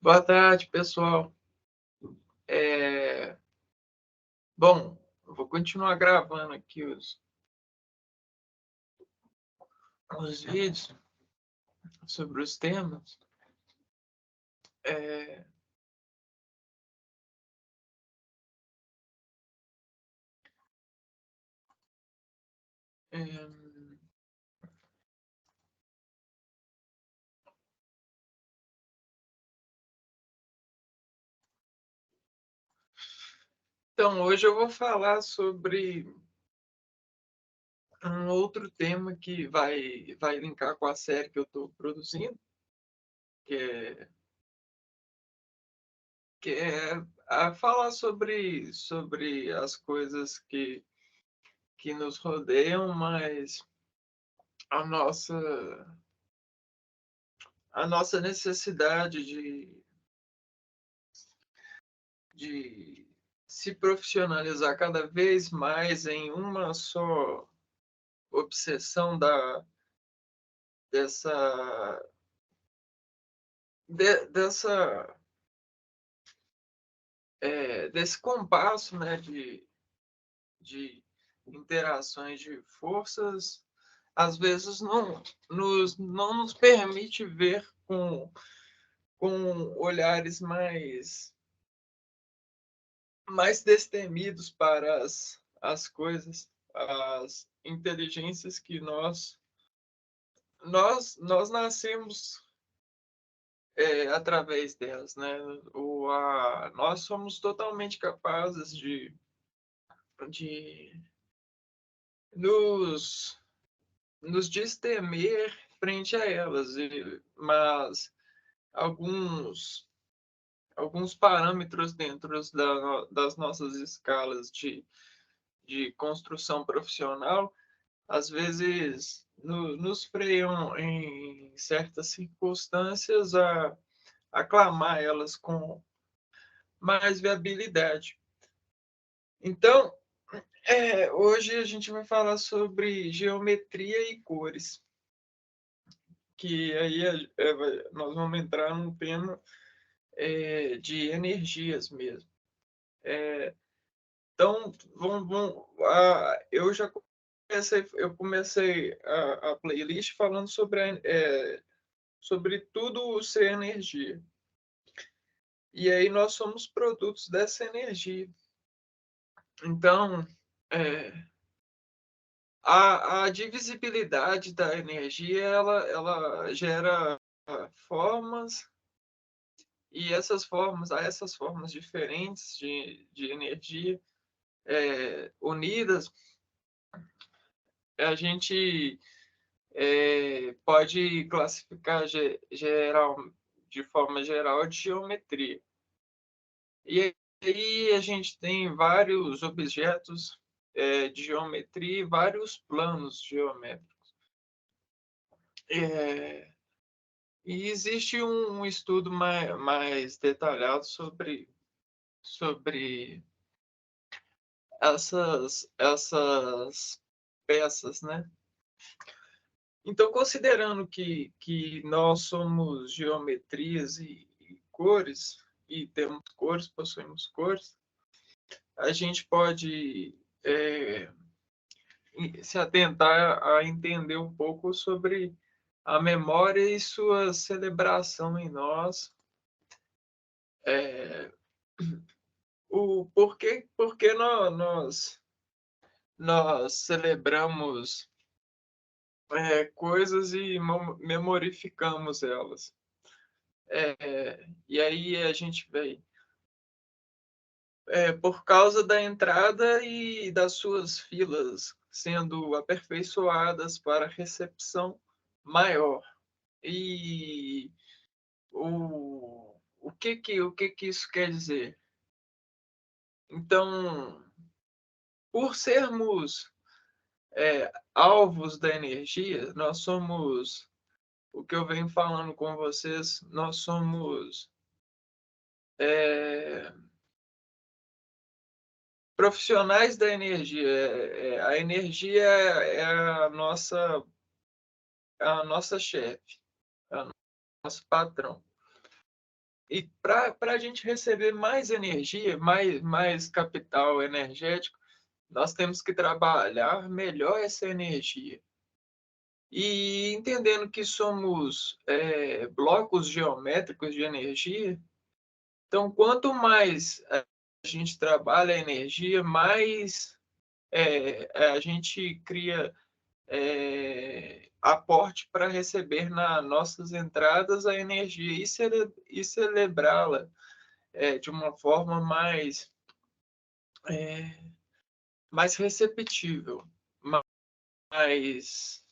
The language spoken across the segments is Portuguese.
Boa tarde, pessoal. É, Bom, eu vou continuar gravando aqui os vídeos sobre os temas. É, é, Então, hoje eu vou falar sobre um outro tema que vai linkar com a série que eu estou produzindo, que é, que é a falar sobre as coisas que nos rodeiam, mas a nossa, a nossa necessidade de se profissionalizar cada vez mais em uma só obsessão dessa, dessa desse compasso, né, de interações de forças, às vezes não nos permite ver com olhares mais destemidos para as coisas, as inteligências que nós nascemos através delas, né? Nós somos totalmente capazes de nos, nos destemer frente a elas, mas alguns, alguns parâmetros dentro das nossas escalas de construção profissional às vezes nos freiam em certas circunstâncias a aclamar elas com mais viabilidade. Então, hoje a gente vai falar sobre geometria e cores, que aí nós vamos entrar num tema de energias mesmo. Então, eu comecei a playlist falando sobre tudo ser energia. E aí nós somos produtos dessa energia. Então, é, a divisibilidade da energia, ela gera formas, e essas formas diferentes de energia unidas, a gente pode classificar de forma geral de geometria. E aí a gente tem vários objetos de geometria e vários planos geométricos. É, e existe um estudo mais detalhado sobre essas peças, né? Então, considerando que nós somos geometrias e cores, e temos cores, possuímos cores, a gente pode se atentar a entender um pouco sobre a memória e sua celebração em nós, é, o porquê nós celebramos coisas e memorificamos elas. E aí a gente vem por causa da entrada e das suas filas sendo aperfeiçoadas para recepção maior. E o que isso quer dizer? Então, por sermos alvos da energia, nós somos, o que eu venho falando com vocês, nós somos é, profissionais da energia. A energia é a nossa chefe, é o nosso patrão. E para a gente receber mais energia, mais capital energético, nós temos que trabalhar melhor essa energia. E entendendo que somos blocos geométricos de energia, então quanto mais a gente trabalha a energia, mais a gente cria aporte para receber nas nossas entradas a energia e celebrá-la de uma forma é, mais receptível, mais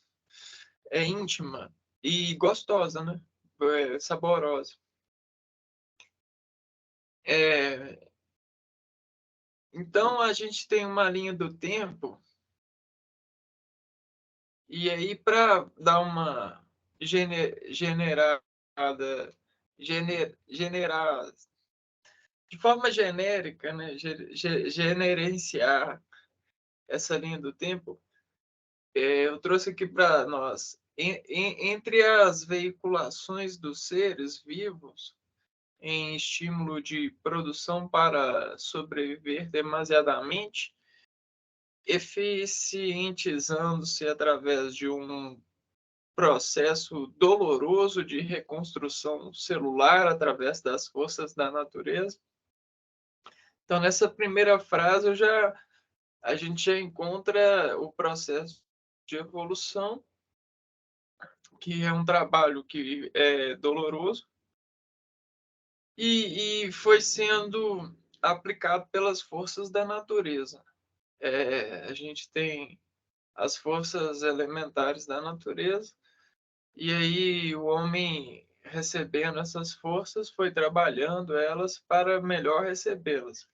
íntima e gostosa, né? Saborosa. É, então a gente tem uma linha do tempo, e aí para dar uma generada, generar de forma genérica, né? Gerenciar essa linha do tempo, eu trouxe aqui para nós, entre as veiculações dos seres vivos em estímulo de produção para sobreviver demasiadamente, eficientizando-se através de um processo doloroso de reconstrução celular através das forças da natureza. Então, nessa primeira frase, a gente já encontra o processo de evolução, que é um trabalho que é doloroso e foi sendo aplicado pelas forças da natureza. A gente tem as forças elementares da natureza, e aí o homem, recebendo essas forças, foi trabalhando elas para melhor recebê-las.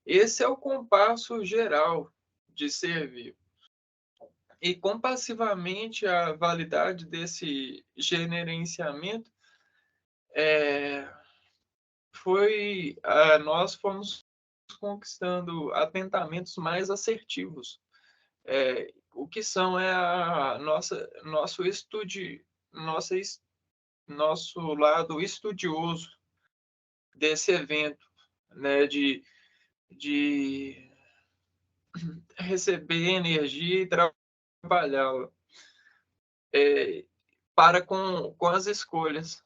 Esse é o compasso geral de ser vivo. E compassivamente a validade desse gerenciamento nós fomos conquistando atentamentos mais assertivos. O que são a nossa, nosso lado estudioso desse evento, né, de receber energia e trabalhá-la para com as escolhas.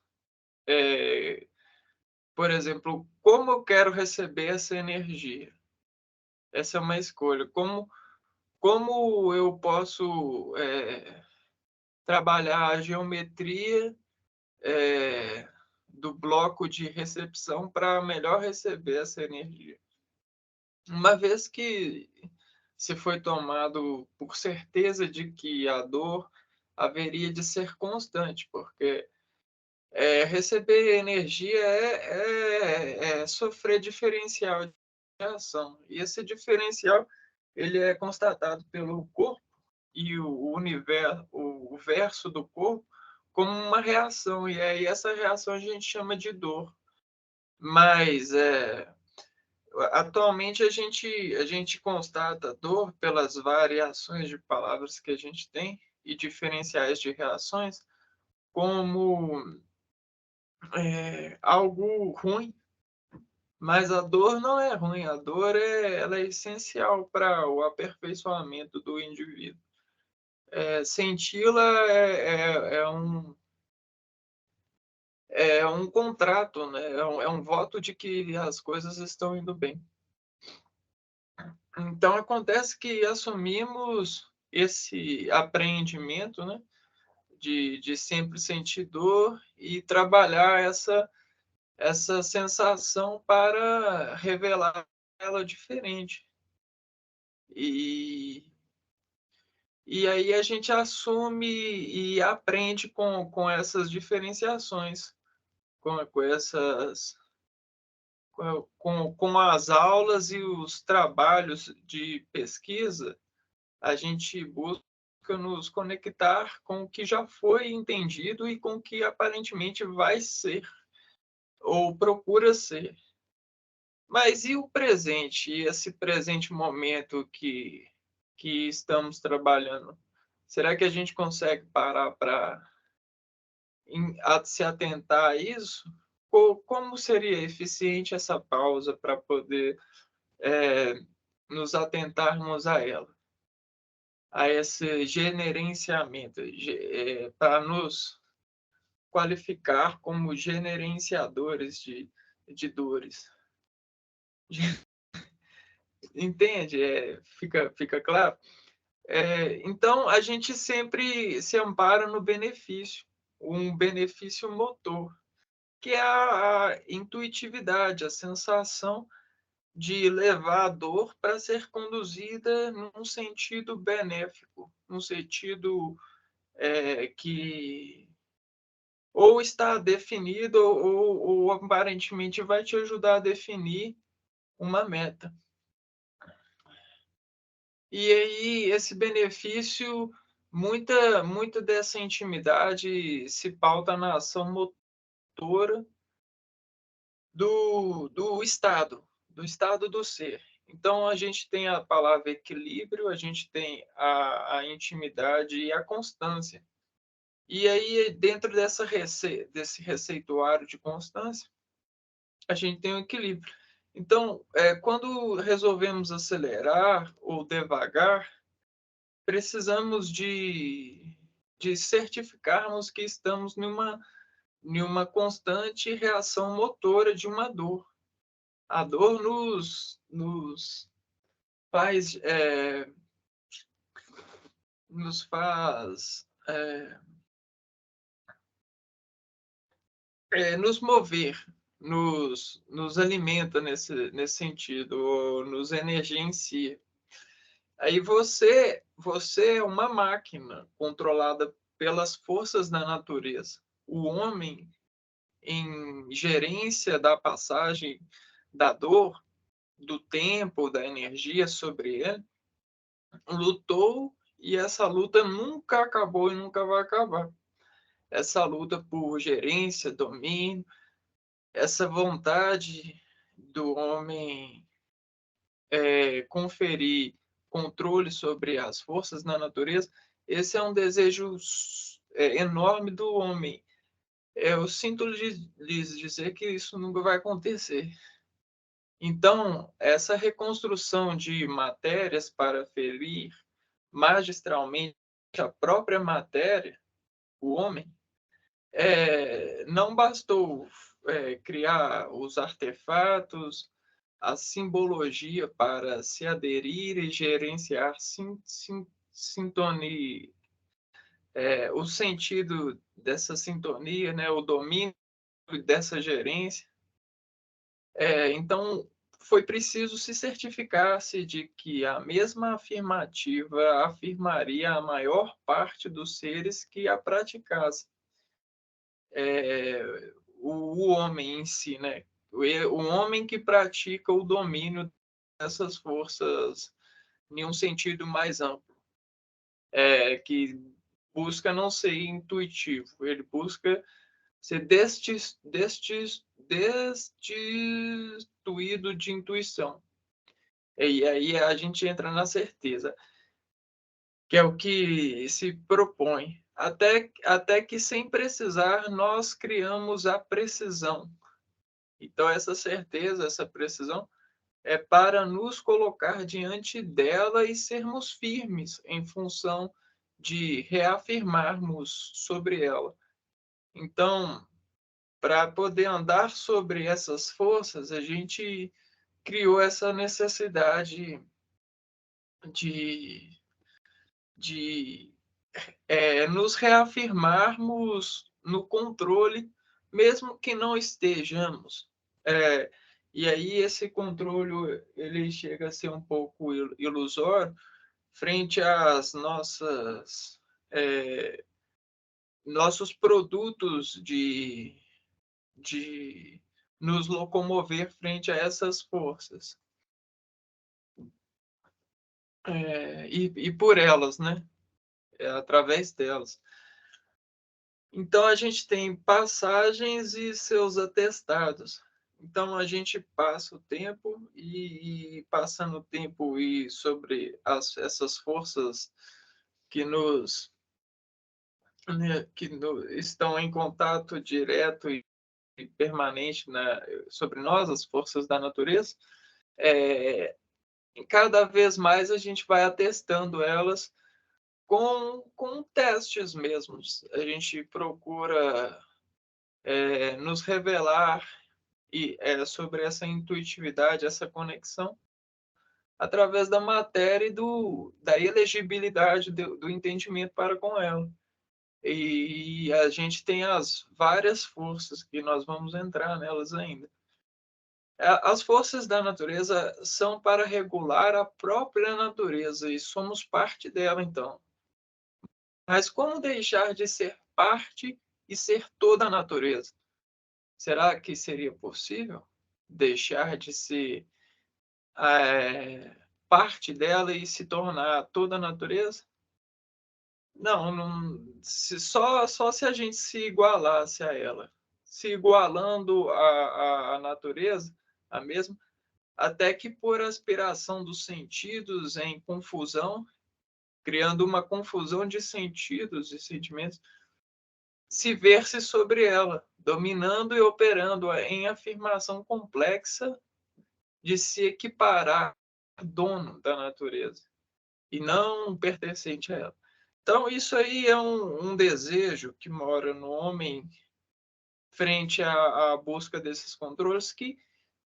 Por exemplo, como eu quero receber essa energia? Essa é uma escolha. Como eu posso trabalhar a geometria do bloco de recepção para melhor receber essa energia? Uma vez que se foi tomado por certeza de que a dor haveria de ser constante, porque receber energia é sofrer diferencial de ação. E esse diferencial ele é constatado pelo corpo e o universo, o verso do corpo, como uma reação. E aí essa reação a gente chama de dor. Mas atualmente a gente constata dor pelas variações de palavras que a gente tem e diferenciais de reações como algo ruim, mas a dor não é ruim, a dor ela é essencial para o aperfeiçoamento do indivíduo. Senti-la é um contrato, né? É um voto de que as coisas estão indo bem. Então acontece que assumimos esse apreendimento, né? De sempre sentir dor e trabalhar essa sensação para revelar ela diferente. E, e aí a gente assume e aprende com essas diferenciações, com essas com as aulas e os trabalhos de pesquisa, a gente busca nos conectar com o que já foi entendido e com o que aparentemente vai ser ou procura ser. Mas e o presente, e esse presente momento que estamos trabalhando? Será que a gente consegue parar para se atentar a isso? como seria eficiente essa pausa para poder nos atentarmos a ela, a esse gerenciamento, para nos qualificar como gerenciadores de dores. Entende? Fica claro? Então, a gente sempre se ampara no benefício, um benefício motor, que é a intuitividade, a sensação de levar a dor para ser conduzida num sentido benéfico, num sentido que ou está definido ou aparentemente vai te ajudar a definir uma meta. E aí, esse benefício, muita dessa intimidade se pauta na ação motora do estado do ser. Então, a gente tem a palavra equilíbrio, a gente tem a intimidade e a constância. E aí, dentro desse receituário de constância, a gente tem o equilíbrio. Então, quando resolvemos acelerar ou devagar, precisamos de certificarmos que estamos numa constante reação motora de uma dor. A dor nos faz, nos faz nos mover, nos alimenta nesse sentido, ou nos energia. Aí você é uma máquina controlada pelas forças da natureza. O homem, em gerência da passagem da dor, do tempo, da energia sobre ele, lutou e essa luta nunca acabou e nunca vai acabar. Essa luta por gerência, domínio, essa vontade do homem conferir controle sobre as forças da natureza, esse é um desejo enorme do homem. Eu sinto lhes dizer que isso nunca vai acontecer. Então, essa reconstrução de matérias para ferir magistralmente a própria matéria, o homem, não bastou criar os artefatos, a simbologia para se aderir e gerenciar sintonia, o sentido dessa sintonia, né, o domínio dessa gerência. Então, foi preciso se certificar-se de que a mesma afirmativa afirmaria a maior parte dos seres que a praticassem. O homem em si, né? O homem que pratica o domínio dessas forças em um sentido mais amplo, que busca não ser intuitivo, ele busca ser destituído de intuição. E aí a gente entra na certeza, que é o que se propõe. Até que, sem precisar, nós criamos a precisão. Então, essa certeza, essa precisão, é para nos colocar diante dela e sermos firmes em função de reafirmarmos sobre ela. Então, para poder andar sobre essas forças, a gente criou essa necessidade de, de nos reafirmarmos no controle, mesmo que não estejamos. É, e aí esse controle ele chega a ser um pouco ilusório frente às nossos produtos de nos locomover frente a essas forças. E por elas, né? Através delas. Então, a gente tem passagens e seus atestados. Então, a gente passa o tempo e passando o tempo e sobre essas forças que estão em contato direto permanente sobre nós, as forças da natureza, cada vez mais a gente vai atestando elas com testes mesmos. A gente procura nos revelar sobre essa intuitividade, essa conexão, através da matéria e da elegibilidade do entendimento para com ela. E a gente tem as várias forças que nós vamos entrar nelas ainda. As forças da natureza são para regular a própria natureza e somos parte dela, então. Mas como deixar de ser parte e ser toda a natureza? Será que seria possível deixar de ser parte dela e se tornar toda a natureza? Não, só se a gente se igualasse a ela, se igualando à natureza, a mesma, até que por aspiração dos sentidos em confusão, criando uma confusão de sentidos e sentimentos, se ver-se sobre ela, dominando e operando em afirmação complexa de se equiparar dono da natureza e não pertencente a ela. Então, isso aí é um desejo que mora no homem frente à busca desses controles, que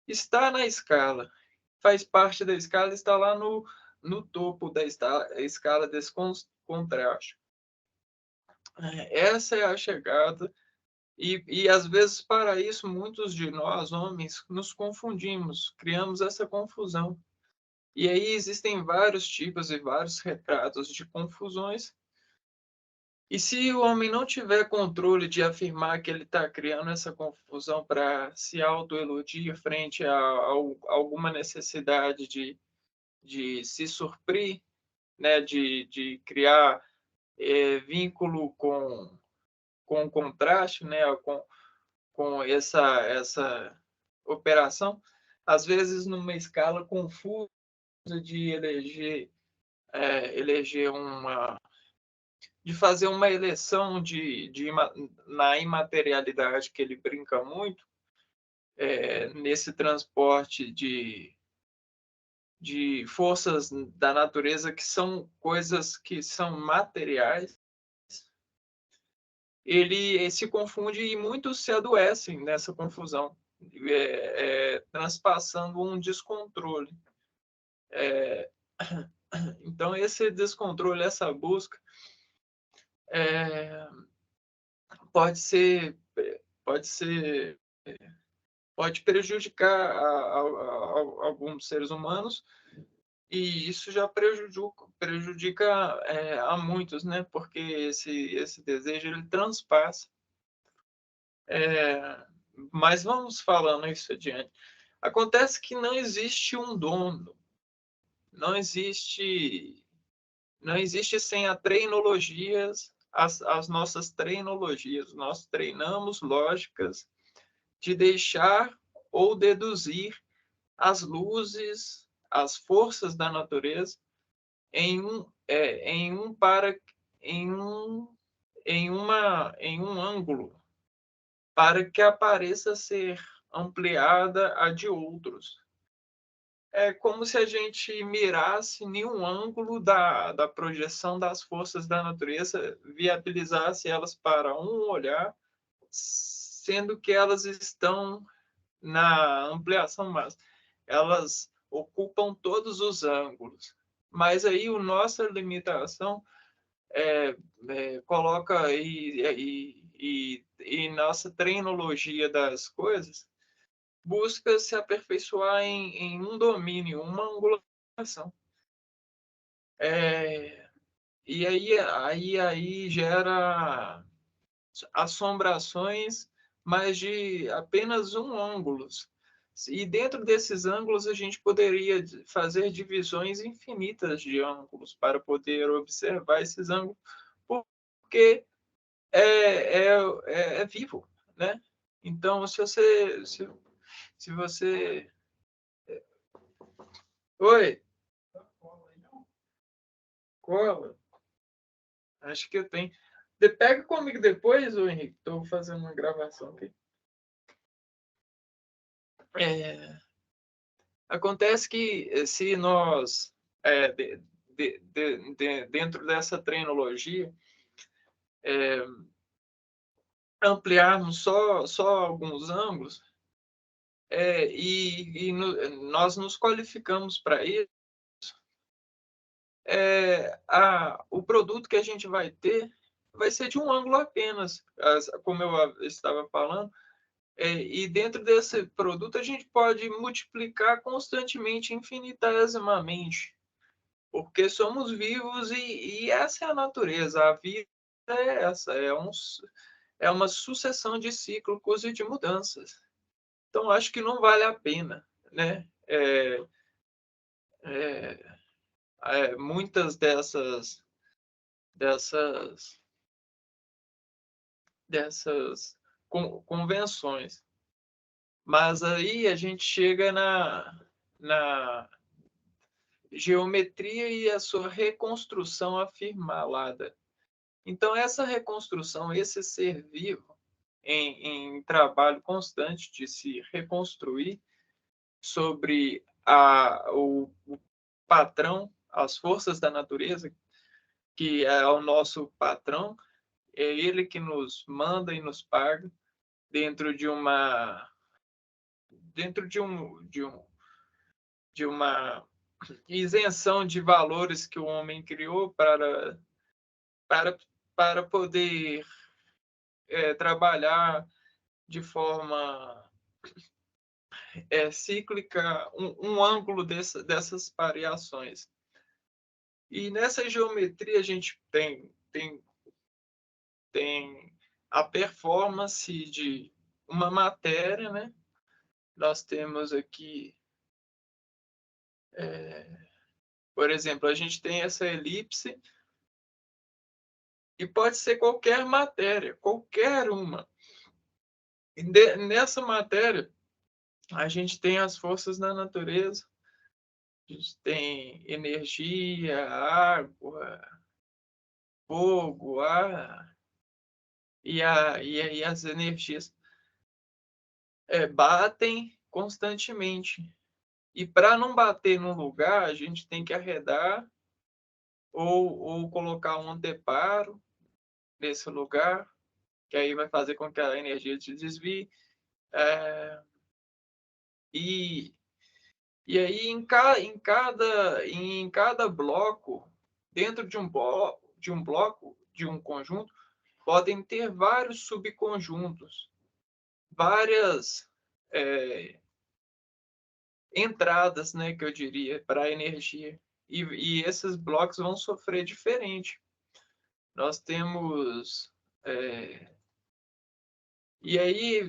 está na escala, faz parte da escala, está lá no topo da escala desse contraste. Essa é a chegada, e às vezes para isso muitos de nós, homens, nos confundimos, criamos essa confusão. E aí existem vários tipos e vários retratos de confusões. E se o homem não tiver controle de afirmar que ele está criando essa confusão para se autoeludir frente a alguma necessidade de se suprir, né, de criar vínculo com contraste, né, com essa operação, às vezes numa escala confusa de eleger de fazer uma eleição na imaterialidade, que ele brinca muito, nesse transporte de forças da natureza, que são coisas que são materiais. Ele se confunde e muitos se adoecem nessa confusão, transpassando um descontrole. Então, esse descontrole, essa busca, pode ser, pode ser, pode prejudicar alguns seres humanos, e isso já prejudica a muitos, né? Porque esse desejo ele transpassa. Mas vamos falando isso adiante. Acontece que não existe um dono, não existe sem a treinologias, as nossas treinologias. Nós treinamos lógicas de deixar ou deduzir as luzes, as forças da natureza em um ângulo para que apareça ser ampliada a de outros. É como se a gente mirasse em um ângulo da projeção das forças da natureza, viabilizasse elas para um olhar, sendo que elas estão na ampliação máxima. Elas ocupam todos os ângulos. Mas aí a nossa limitação coloca e nossa treinologia das coisas busca se aperfeiçoar em um domínio, uma angulação. E aí gera assombrações, mas de apenas um ângulo. E dentro desses ângulos a gente poderia fazer divisões infinitas de ângulos para poder observar esses ângulos, porque é vivo, né? Então, se você... Oi, cola? Acho que eu tenho. Pega comigo depois, ô Henrique. Estou fazendo uma gravação aqui. Acontece que se nós, dentro dessa trenologia, ampliarmos só alguns ângulos, nós nos qualificamos para isso, o produto que a gente vai ter vai ser de um ângulo apenas, como eu estava falando, e dentro desse produto a gente pode multiplicar constantemente, infinitesimamente, porque somos vivos e essa é a natureza. A vida é essa, é uma sucessão de cíclicos e de mudanças. Então, acho que não vale a pena, né? Muitas dessas, dessas convenções. Mas aí a gente chega na geometria e a sua reconstrução afirmada. Então, essa reconstrução, esse ser vivo, em trabalho constante de se reconstruir sobre o patrão, as forças da natureza, que é o nosso patrão, é ele que nos manda e nos paga dentro de uma isenção de valores que o homem criou para, para poder trabalhar de forma cíclica um ângulo dessas variações. E nessa geometria a gente tem a performance de uma matéria, né? Nós temos aqui, por exemplo, a gente tem essa elipse e pode ser qualquer matéria, qualquer uma. E nessa matéria, a gente tem as forças da natureza, a gente tem energia, água, fogo, ar, e as energias batem constantemente. E para não bater no lugar, a gente tem que arredar ou colocar um anteparo nesse lugar, que aí vai fazer com que a energia se desvie. E, e aí, em cada bloco, dentro de um conjunto, podem ter vários subconjuntos, várias entradas, né, que eu diria, para a energia. E esses blocos vão sofrer diferente. Nós temos. E aí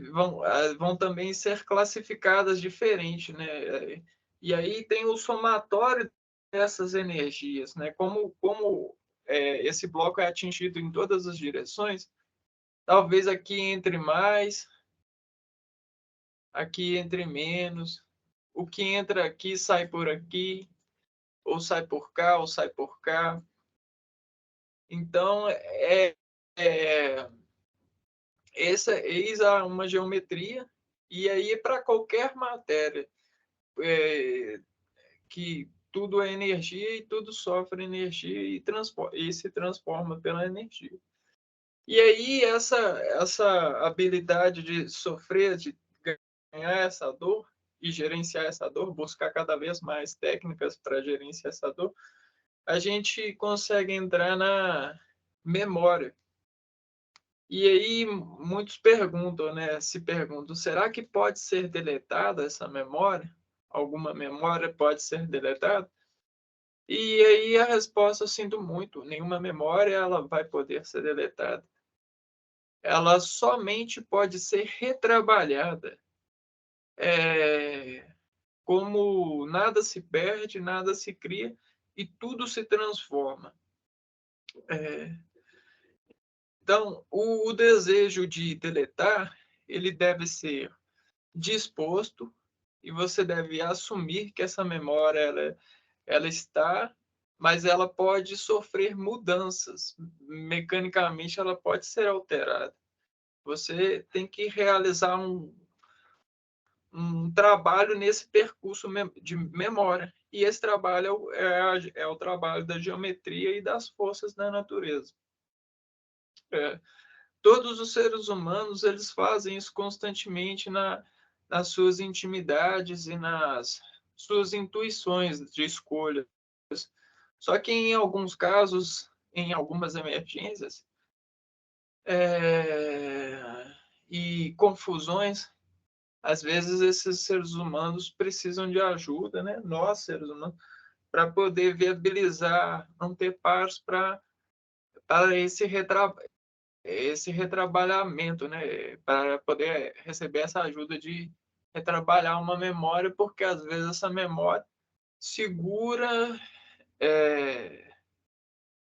vão também ser classificadas diferente, né? E aí tem o somatório dessas energias, né? Como esse bloco é atingido em todas as direções, talvez aqui entre mais, aqui entre menos, o que entra aqui sai por aqui, ou sai por cá, ou sai por cá. Então, eis uma geometria, e aí para qualquer matéria, que tudo é energia e tudo sofre energia e se transforma pela energia. E aí essa habilidade de sofrer, de ganhar essa dor e gerenciar essa dor, buscar cada vez mais técnicas para gerenciar essa dor, a gente consegue entrar na memória. E aí muitos perguntam, né? Se perguntam, será que pode ser deletada essa memória? Alguma memória pode ser deletada? E aí a resposta, eu sinto muito, nenhuma memória ela vai poder ser deletada. Ela somente pode ser retrabalhada. Como nada se perde, nada se cria e tudo se transforma. Então, o desejo de deletar, ele deve ser disposto e você deve assumir que essa memória ela está, mas ela pode sofrer mudanças. Mecanicamente, ela pode ser alterada. Você tem que realizar um trabalho nesse percurso de memória. E esse trabalho é o trabalho da geometria e das forças da natureza. Todos os seres humanos eles fazem isso constantemente nas suas intimidades e nas suas intuições de escolha. Só que em alguns casos, em algumas emergências e confusões, às vezes esses seres humanos precisam de ajuda, né? Nós, seres humanos, para poder viabilizar anteparos para esse retrabalhamento, né? Para poder receber essa ajuda de retrabalhar uma memória, porque às vezes essa memória segura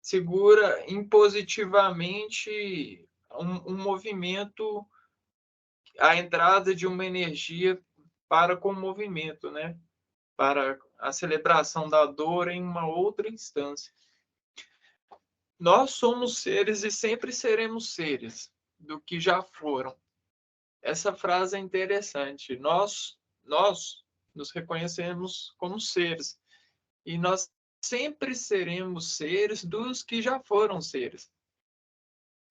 segura impositivamente um movimento, a entrada de uma energia para com o movimento, né? Para a celebração da dor em uma outra instância. Nós somos seres e sempre seremos seres do que já foram. Essa frase é interessante. Nós nos reconhecemos como seres e nós sempre seremos seres dos que já foram seres.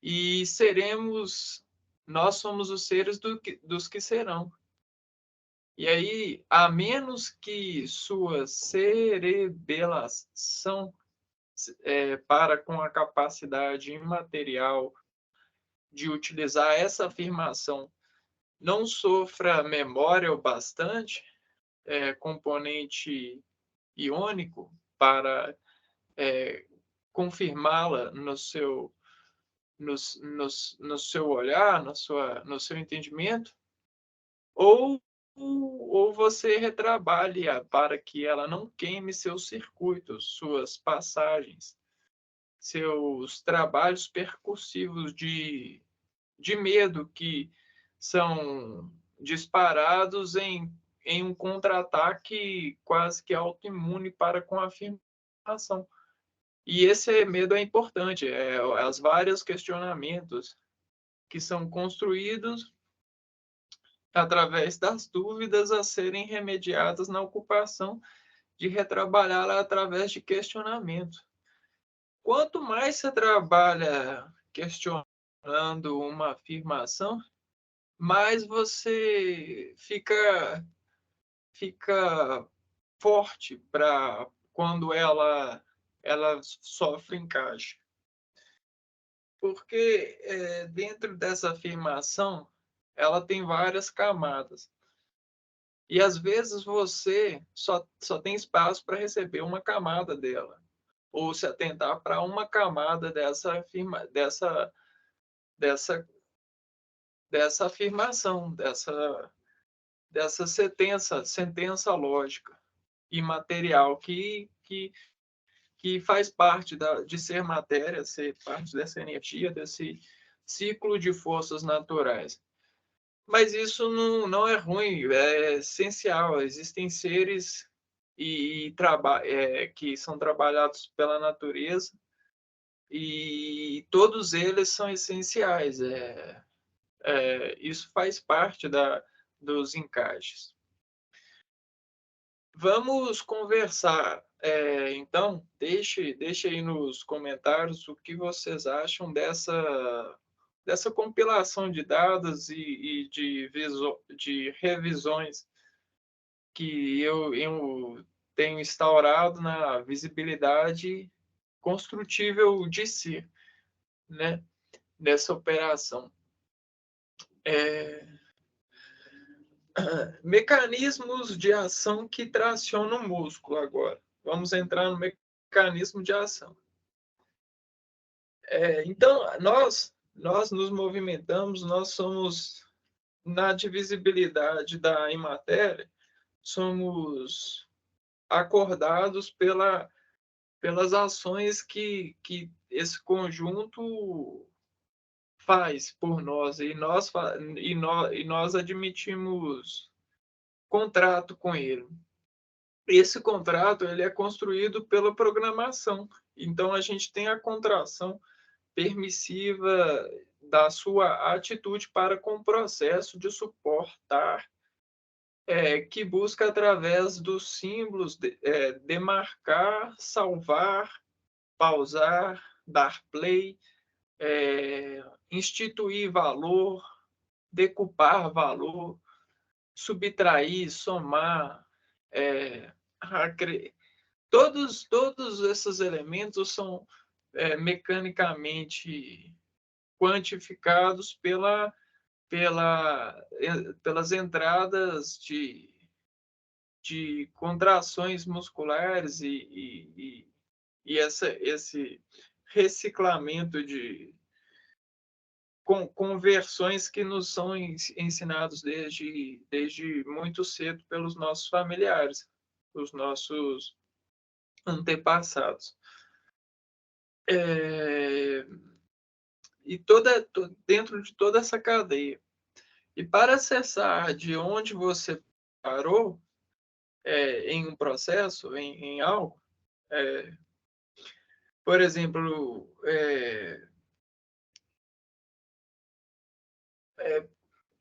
E nós somos os seres dos que serão. E aí, a menos que sua cerebelação para com a capacidade imaterial de utilizar essa afirmação não sofra memória o bastante, componente iônico, para confirmá-la no seu olhar, no seu entendimento, ou você retrabalhe para que ela não queime seus circuitos, suas passagens, seus trabalhos percussivos de medo que são disparados em um contra-ataque quase que autoimune para com a afirmação. E esse medo é importante, as vários questionamentos que são construídos através das dúvidas a serem remediadas na ocupação de retrabalhá-la através de questionamento. Quanto mais você trabalha questionando uma afirmação, mais você fica forte para quando ela sofre encaixe. Porque dentro dessa afirmação, ela tem várias camadas. E às vezes você só tem espaço para receber uma camada dela, ou se atentar para uma camada dessa afirmação, dessa sentença lógica e material que faz parte de ser matéria, ser parte dessa energia, desse ciclo de forças naturais. Mas isso não é ruim, é essencial. Existem seres que são trabalhados pela natureza e todos eles são essenciais. Isso faz parte dos encaixes. Vamos conversar. Então, deixe aí nos comentários o que vocês acham dessa compilação de dados e de revisões que eu tenho instaurado na visibilidade construtível de si, né, dessa operação. Mecanismos de ação que tracionam o músculo agora. Vamos entrar no mecanismo de ação. Então, nós nos movimentamos, nós somos, na divisibilidade da imatéria, somos acordados pelas ações que esse conjunto faz por nós, e nós admitimos contrato com ele. Esse contrato ele é construído pela programação. Então, a gente tem a contração permissiva da sua atitude para com o processo de suportar que busca, através dos símbolos, demarcar, salvar, pausar, dar play, instituir valor, decupar valor, subtrair, somar, todos esses elementos são mecanicamente quantificados pelas entradas de contrações musculares e esse reciclamento de conversões que nos são ensinados desde muito cedo pelos nossos familiares, os nossos antepassados. E dentro de toda essa cadeia. E para acessar de onde você parou em um processo, em algo, por exemplo,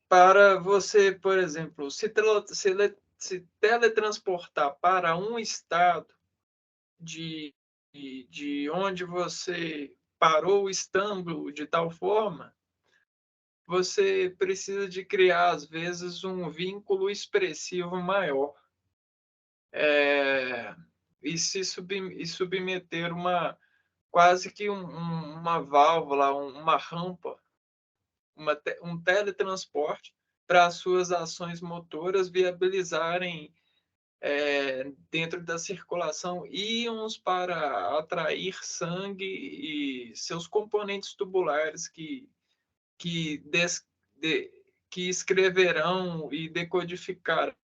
para você, por exemplo, se teletransportar para um estado de onde você parou estando de tal forma, você precisa de criar, às vezes, um vínculo expressivo maior. E submeter quase que uma válvula, uma rampa, um teletransporte para as suas ações motoras viabilizarem dentro da circulação íons para atrair sangue e seus componentes tubulares que, des, de, que escreverão e decodificarão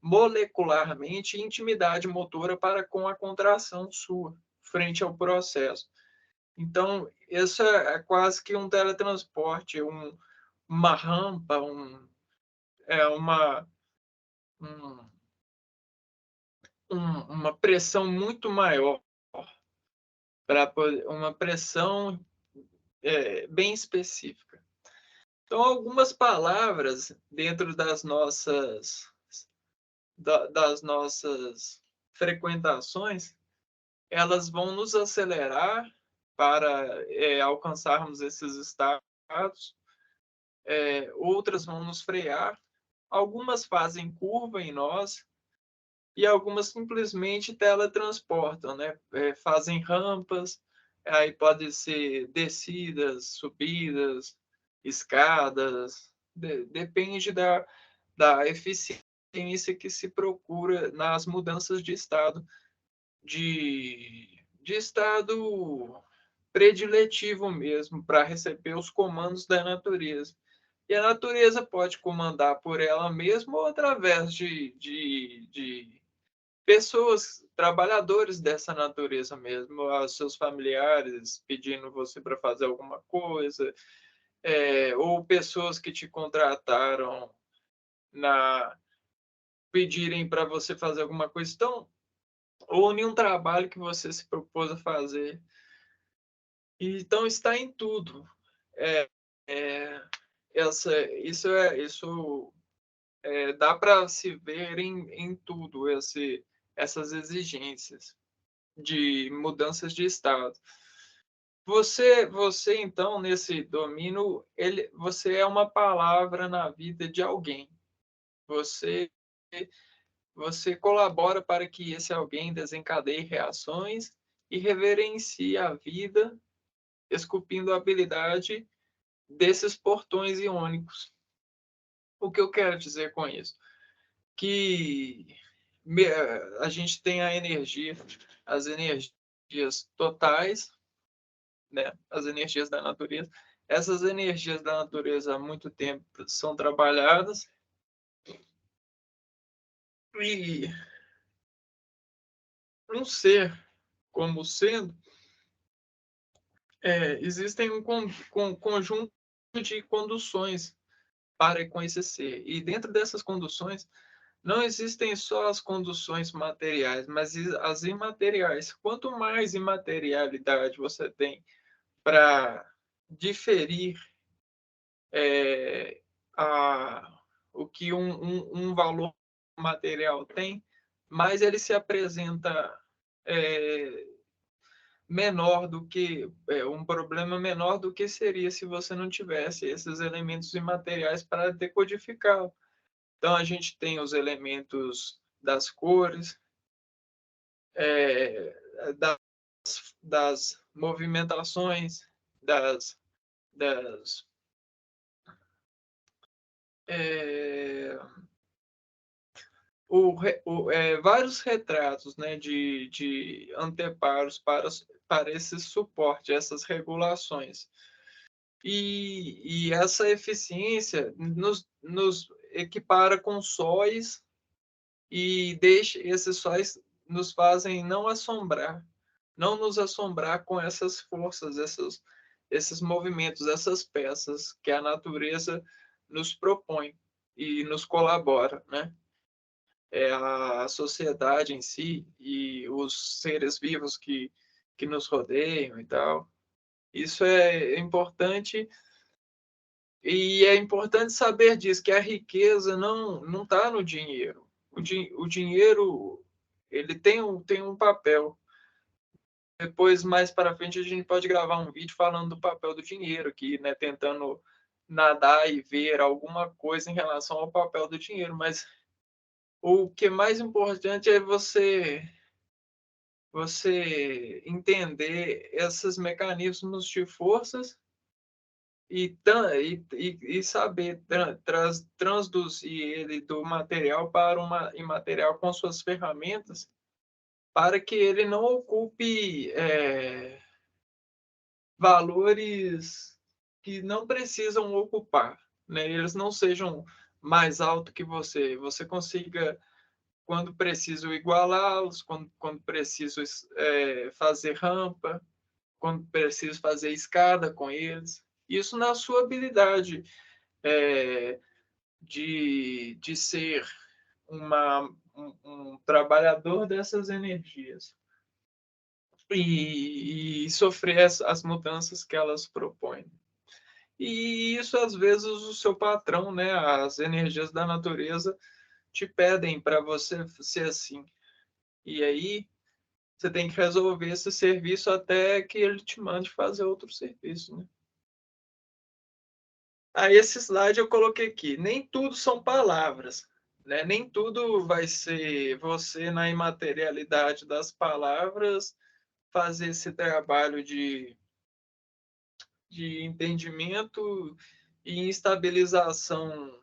molecularmente intimidade motora para com a contração sua, frente ao processo. Então, isso é quase que um teletransporte, uma rampa, uma pressão muito maior, uma pressão bem específica. Então, algumas palavras dentro das nossas frequentações, elas vão nos acelerar para alcançarmos esses estados, outras vão nos frear, algumas fazem curva em nós e algumas simplesmente teletransportam, né? Fazem rampas, aí pode ser descidas, subidas, escadas, depende da eficiência que se procura nas mudanças de estado, de estado prediletivo mesmo, para receber os comandos da natureza. E a natureza pode comandar por ela mesma ou através de pessoas, trabalhadores dessa natureza mesmo, aos seus familiares pedindo você para fazer alguma coisa, ou pessoas que te contrataram pedirem para você fazer alguma coisa, então, ou nenhum trabalho que você se propôs a fazer. Então, está em tudo. Isso dá para se ver em tudo, essas exigências de mudanças de estado. Você então, nesse domínio, você é uma palavra na vida de alguém. Você colabora para que esse alguém desencadeie reações e reverencie a vida, esculpindo a habilidade desses portões iônicos. O que eu quero dizer com isso? Que a gente tem as energias totais, né? As energias da natureza. Essas energias da natureza há muito tempo são trabalhadas e um ser como sendo, existem um conjunto de conduções para com esse ser. E dentro dessas conduções, não existem só as conduções materiais, mas as imateriais. Quanto mais imaterialidade você tem para diferir o que um valor material tem, mais ele se apresenta menor do que um problema menor do que seria se você não tivesse esses elementos imateriais para decodificá-lo. Então a gente tem os elementos das cores, das, das movimentações, das é, vários retratos, né, de anteparos para esse suporte, essas regulações. E essa eficiência nos equipara com sóis e deixa esses sóis nos fazem não nos assombrar com essas forças, esses movimentos, essas peças que a natureza nos propõe e nos colabora, né? A sociedade em si e os seres vivos que nos rodeiam e tal. Isso é importante e é importante saber disso, que a riqueza não está no dinheiro. O dinheiro ele tem um papel. Depois, mais para frente, a gente pode gravar um vídeo falando do papel do dinheiro aqui, né? Tentando nadar e ver alguma coisa em relação ao papel do dinheiro. Mas o que é mais importante é você entender esses mecanismos de forças e saber transduzir ele do material para uma imaterial com suas ferramentas para que ele não ocupe valores que não precisam ocupar, né? Eles não sejam mais altos que você consiga quando preciso igualá-los, quando preciso fazer rampa, quando preciso fazer escada com eles. Isso na sua habilidade de ser um trabalhador dessas energias e sofrer as mudanças que elas propõem. E isso, às vezes, o seu patrão, né, as energias da natureza, te pedem para você ser assim. E aí, você tem que resolver esse serviço até que ele te mande fazer outro serviço, né? Aí esse slide eu coloquei aqui. Nem tudo são palavras, né? Nem tudo vai ser você na imaterialidade das palavras fazer esse trabalho de entendimento e estabilização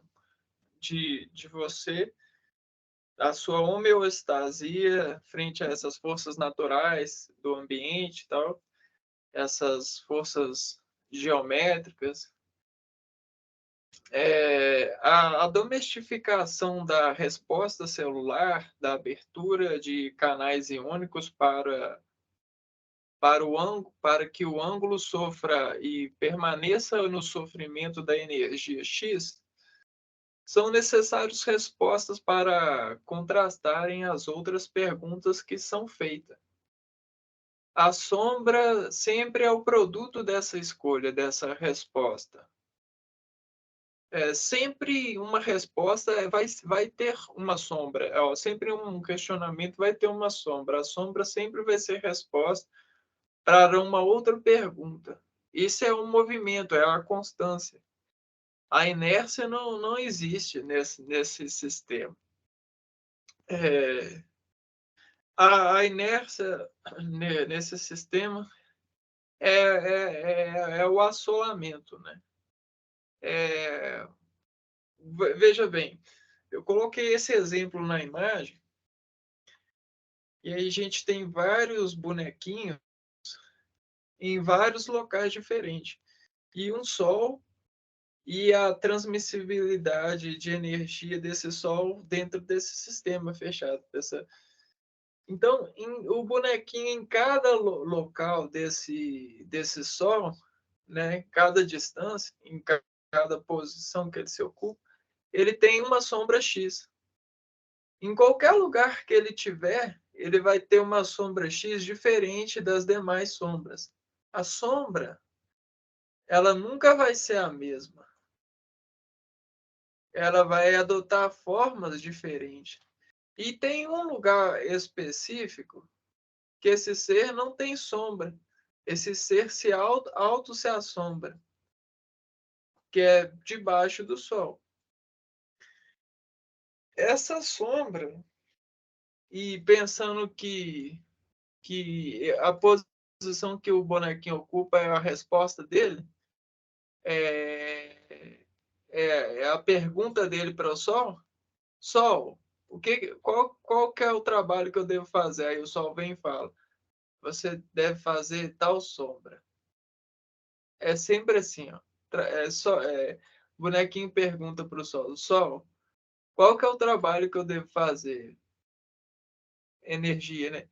de você, a sua homeostasia frente a essas forças naturais do ambiente e tal, essas forças geométricas. A domestificação da resposta celular, da abertura de canais iônicos para que o ângulo sofra e permaneça no sofrimento da energia X, são necessárias respostas para contrastarem as outras perguntas que são feitas. A sombra sempre é o produto dessa escolha, dessa resposta. Sempre uma resposta vai ter uma sombra. Sempre um questionamento vai ter uma sombra. A sombra sempre vai ser resposta para uma outra pergunta. Isso é um movimento, é a constância. A inércia não existe nesse sistema. A inércia nesse sistema é o assolamento, né? Veja bem, eu coloquei esse exemplo na imagem e aí a gente tem vários bonequinhos em vários locais diferentes e um sol e a transmissibilidade de energia desse sol dentro desse sistema fechado. Então, o bonequinho em cada local desse sol, né, cada distância, em cada posição que ele se ocupa, ele tem uma sombra X. Em qualquer lugar que ele tiver, ele vai ter uma sombra X diferente das demais sombras. A sombra, ela nunca vai ser a mesma. ela vai adotar formas diferentes. E tem um lugar específico que esse ser não tem sombra. Esse ser auto se assombra, que é debaixo do sol. Essa sombra, e pensando que a posição que o bonequinho ocupa é a resposta dele, é, é a pergunta dele para o Sol. Sol, qual que é o trabalho que eu devo fazer? Aí o Sol vem e fala, você deve fazer tal sombra. É sempre assim, ó. O bonequinho pergunta para o Sol, Sol, qual que é o trabalho que eu devo fazer? Energia, né?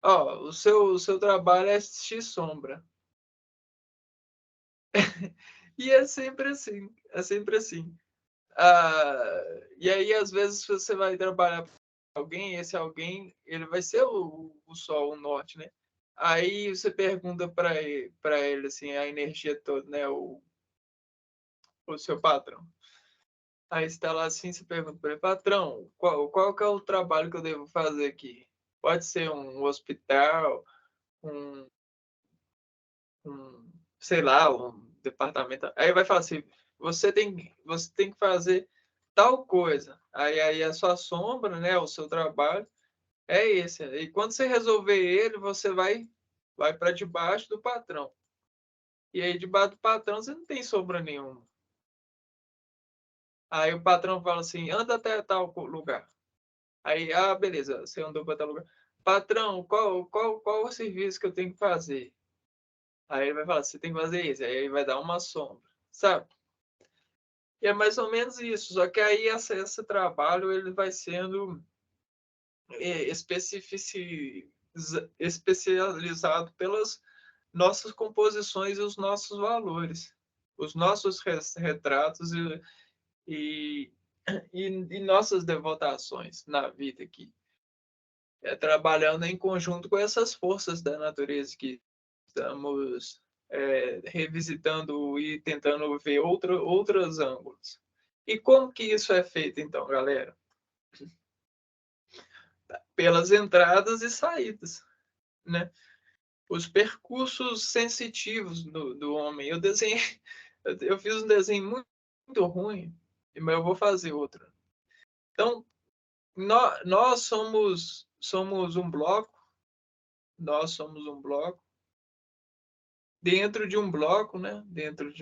Ó, o seu trabalho é X sombra. E é sempre assim, é sempre assim. E aí, às vezes, você vai trabalhar com alguém, esse alguém, ele vai ser o Sol, o Norte, né? Aí você pergunta para ele, assim, a energia toda, né? O seu patrão. Aí você está lá assim, você pergunta para ele, patrão, qual que é o trabalho que eu devo fazer aqui? Pode ser um hospital, um, sei lá, um departamento. Aí vai falar assim, você tem que fazer tal coisa. Aí a sua sombra, né, o seu trabalho é esse. E quando você resolver ele, você vai para debaixo do patrão. E aí debaixo do patrão você não tem sombra nenhuma. Aí o patrão fala assim, anda até tal lugar. Aí, beleza, você andou para tal lugar. Patrão, qual o serviço que eu tenho que fazer? Aí ele vai falar, você tem que fazer isso. Aí ele vai dar uma sombra, sabe? E é mais ou menos isso. Só que aí esse trabalho ele vai sendo especializado pelas nossas composições e os nossos valores, os nossos retratos e, e nossas devotações na vida aqui. Trabalhando em conjunto com essas forças da natureza que estamos revisitando e tentando ver outros ângulos. E como que isso é feito, então, galera? Pelas entradas e saídas, né? Os percursos sensitivos do homem. Eu fiz um desenho muito ruim, mas eu vou fazer outro. Então, nós somos um bloco, nós somos um bloco, dentro de um bloco, né? Dentro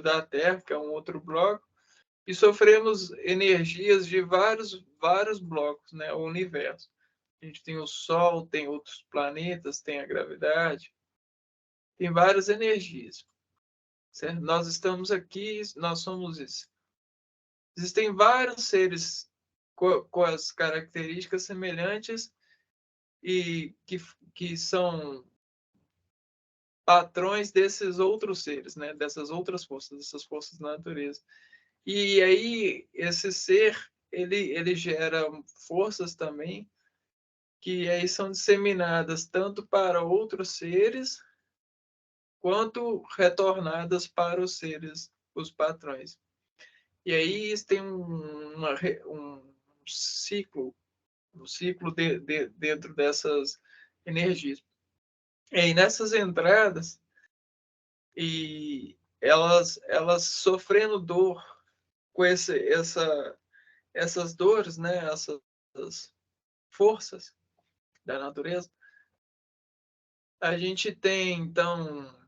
da Terra, que é um outro bloco, e sofremos energias de vários blocos, né? O universo. A gente tem o Sol, tem outros planetas, tem a gravidade, tem várias energias. Certo? Nós estamos aqui, nós somos isso. Existem vários seres com as características semelhantes e que são patrões desses outros seres, né? Dessas outras forças, dessas forças da natureza. E aí, esse ser, ele gera forças também, que aí são disseminadas tanto para outros seres, quanto retornadas para os seres, os patrões. E aí tem um ciclo, dentro dessas energias. E aí nessas entradas, e elas sofrendo dor com essas dores, né? Essas forças da natureza, a gente tem, então,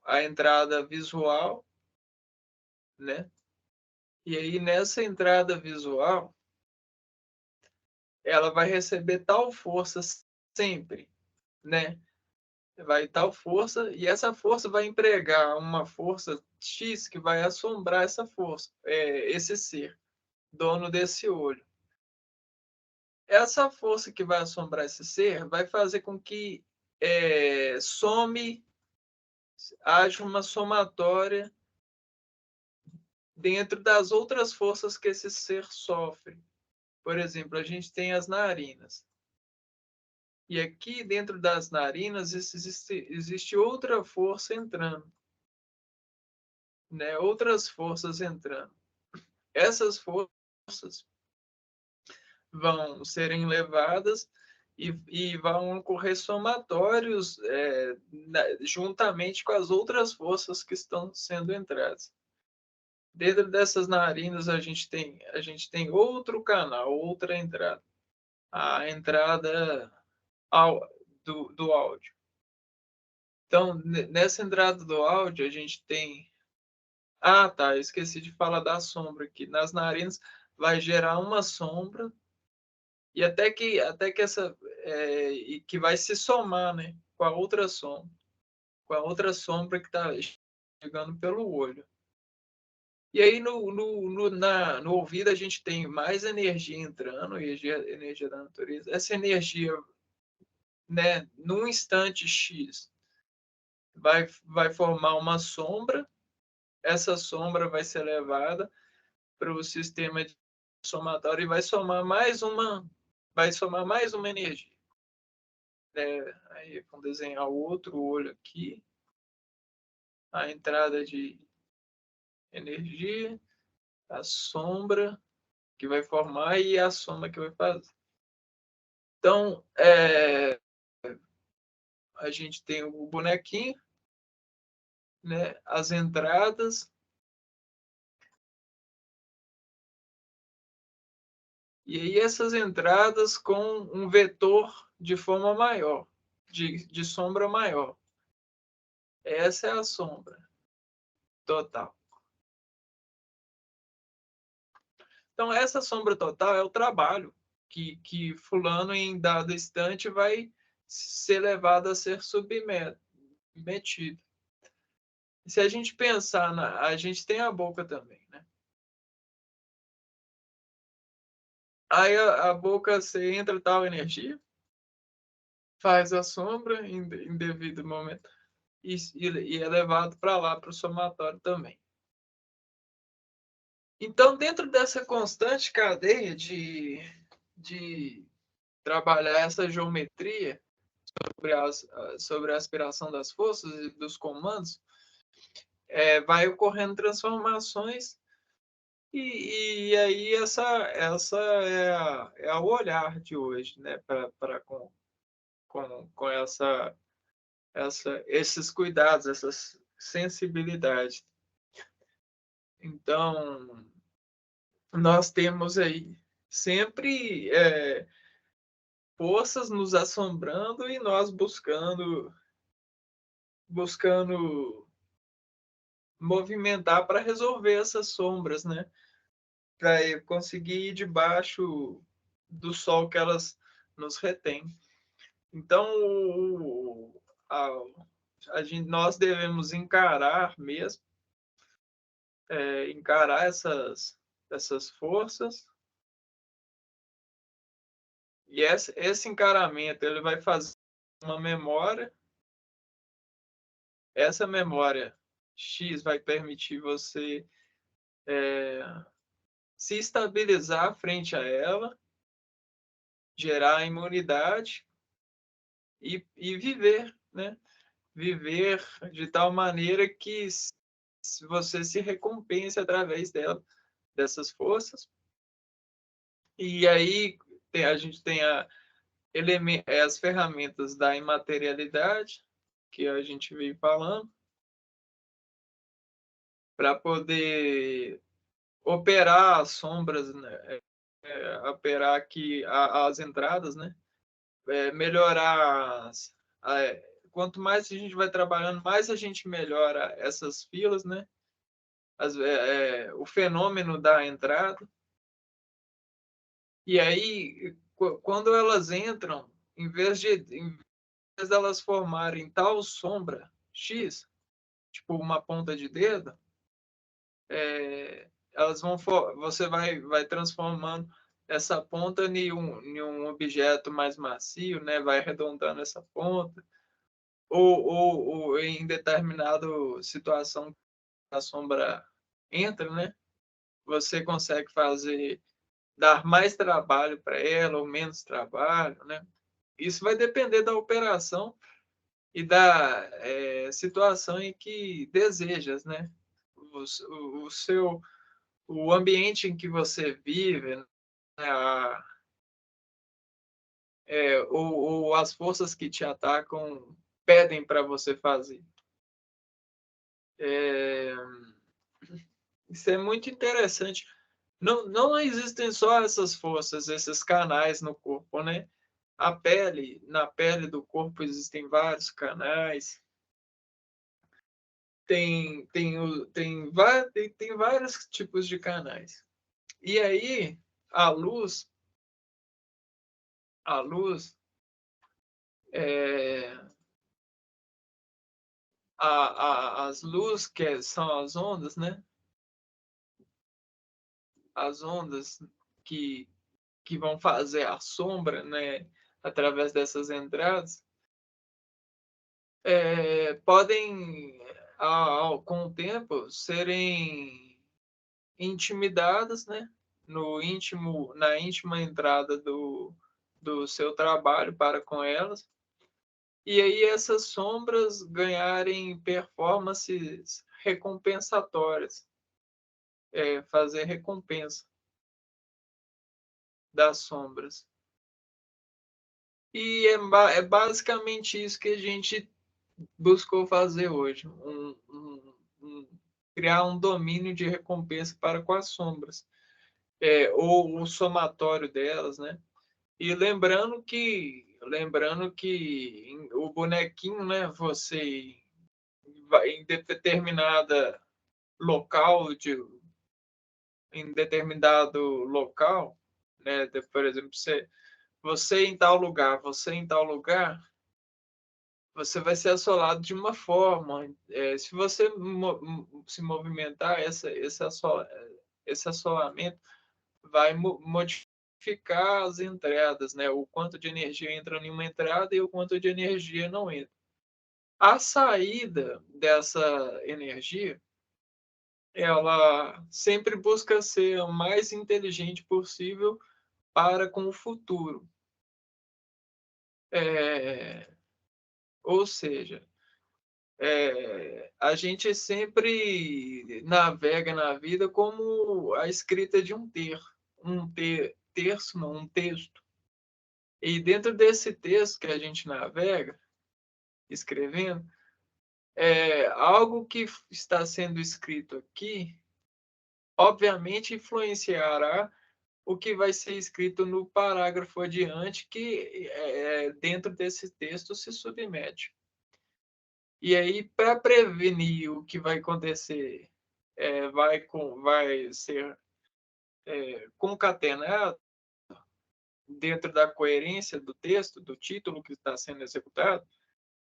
a entrada visual, né? E aí, nessa entrada visual, ela vai receber tal força sempre, né? Vai tal força, e essa força vai empregar uma força X que vai assombrar essa força, esse ser, dono desse olho. Essa força que vai assombrar esse ser vai fazer com que haja uma somatória dentro das outras forças que esse ser sofre. Por exemplo, a gente tem as narinas. E aqui dentro das narinas existe outra força entrando. né, outras forças entrando. Essas forças vão serem levadas e vão ocorrer somatórios juntamente com as outras forças que estão sendo entradas. Dentro dessas narinas a gente tem outro canal, outra entrada, a entrada do áudio. Então, nessa entrada do áudio a gente tem... Ah, tá, eu esqueci de falar da sombra aqui. Nas narinas vai gerar uma sombra e até que essa e que vai se somar, né, com a outra sombra que está chegando pelo olho. E aí no ouvido a gente tem mais energia entrando, energia da natureza. Essa energia, né, num instante X, vai formar uma sombra. Essa sombra vai ser levada para o sistema de somatório e vai somar mais uma energia. Aí vamos desenhar o outro olho aqui, a entrada de energia, a sombra que vai formar e a soma que vai fazer. Então, a gente tem o bonequinho, né, as entradas, e aí essas entradas com um vetor de forma maior, de sombra maior. Essa é a sombra total. Então, essa sombra total é o trabalho que fulano, em dado instante, vai ser levado a ser submetido. Se a gente pensar, a gente tem a boca também, né? Aí a boca, você entra tal energia, faz a sombra em devido momento e é levado para lá, para o somatório também. Então, dentro dessa constante cadeia de trabalhar essa geometria sobre a aspiração das forças e dos comandos, vai ocorrendo transformações e aí essa é o olhar de hoje, né, para com esses cuidados, essas sensibilidades. Então, nós temos aí sempre forças nos assombrando e nós buscando movimentar para resolver essas sombras, né? Para conseguir ir debaixo do sol que elas nos retêm. Então, nós devemos encarar mesmo, encarar essas forças, e esse encaramento ele vai fazer uma memória. Essa memória X vai permitir você se estabilizar frente a ela, gerar imunidade e viver, né? Viver de tal maneira que você se recompense através dessas forças. E aí a gente tem as ferramentas da imaterialidade, que a gente veio falando, para poder operar as sombras, né? Operar aqui as entradas, né? Melhorar quanto mais a gente vai trabalhando, mais a gente melhora essas filas, né? O fenômeno da entrada. E aí, quando elas entram, em vez delas formarem tal sombra X, tipo uma ponta de dedo, você vai transformando essa ponta em um objeto mais macio, né? Vai arredondando essa ponta, ou em determinada situação a sombra entra, né? Você consegue dar mais trabalho para ela ou menos trabalho, né? Isso vai depender da operação e da situação em que desejas, né? o ambiente em que você vive, né, ou as forças que te atacam pedem para você fazer. É, isso é muito interessante. Não existem só essas forças, esses canais no corpo, né? Na pele do corpo existem vários canais. Tem vários tipos de canais. E aí, a luz, a luz, é, as luzes que são as ondas, né? As ondas que, que vão fazer a sombra, né? Através dessas entradas, podem, com o tempo, serem intimidadas, né? Na íntima entrada do seu trabalho para com elas. E aí essas sombras ganharem performances recompensatórias, fazer recompensa das sombras. E é basicamente isso que a gente buscou fazer hoje, criar um domínio de recompensa para com as sombras, ou o somatório delas, né? E lembrando que o bonequinho, né? Você vai em determinada local em determinado local, né? Por exemplo, você em tal lugar, você vai ser assolado de uma forma. Se você se movimentar, esse assolamento vai modificar as entradas, né? O quanto de energia entra em uma entrada e o quanto de energia não entra. A saída dessa energia, ela sempre busca ser o mais inteligente possível para com o futuro. É, ou seja, a gente sempre navega na vida como a escrita de terço, não, um texto. E dentro desse texto que a gente navega, escrevendo, algo que está sendo escrito aqui, obviamente influenciará o que vai ser escrito no parágrafo adiante, que dentro desse texto se submete. E aí, para prevenir o que vai acontecer, vai ser concatenado dentro da coerência do texto, do título que está sendo executado,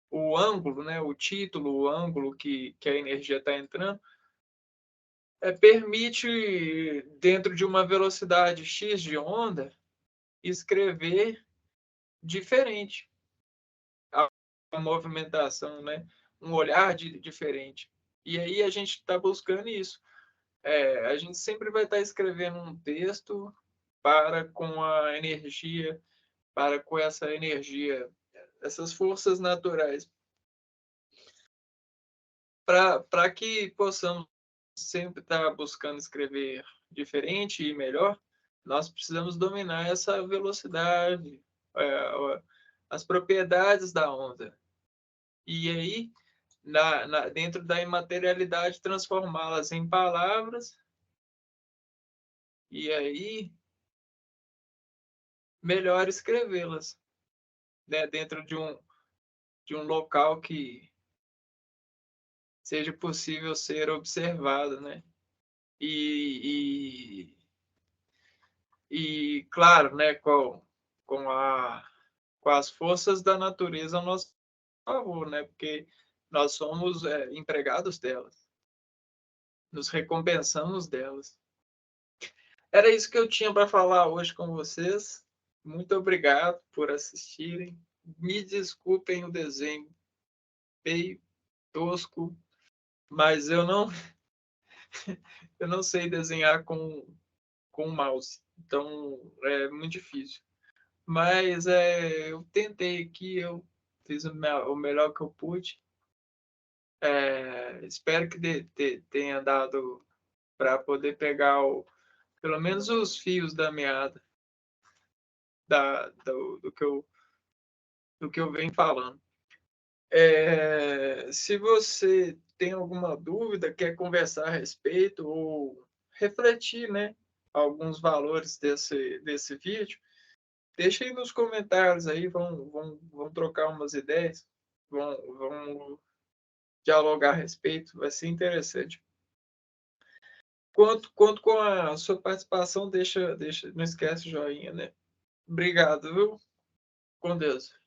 o ângulo, né, o título, o ângulo que a energia está entrando, permite, dentro de uma velocidade x de onda, escrever diferente a movimentação, né? Um olhar diferente. E aí a gente está buscando isso. A gente sempre vai estar escrevendo um texto para com essa energia, essas forças naturais, para que possamos sempre estar buscando escrever diferente e melhor, nós precisamos dominar essa velocidade, as propriedades da onda. E aí, dentro da imaterialidade, transformá-las em palavras, e aí, melhor escrevê-las, né? Dentro de um local que seja possível ser observado, né? E, claro, né, com, a, com as forças da natureza a nosso favor, né? Porque nós somos empregados delas, nos recompensamos delas. Era isso que eu tinha para falar hoje com vocês. Muito obrigado por assistirem. Me desculpem o desenho feio, tosco, mas eu não sei desenhar com mouse, então é muito difícil. Mas eu tentei aqui, eu fiz o melhor que eu pude. espero que tenha dado para poder pegar pelo menos os fios da meada do que eu venho falando. Se você tem alguma dúvida, quer conversar a respeito ou refletir, né, alguns valores desse vídeo, deixa aí nos comentários aí, vão trocar umas ideias, vão dialogar a respeito, vai ser interessante. Quanto com a sua participação, não esquece o joinha, né? Obrigado, viu? Com Deus.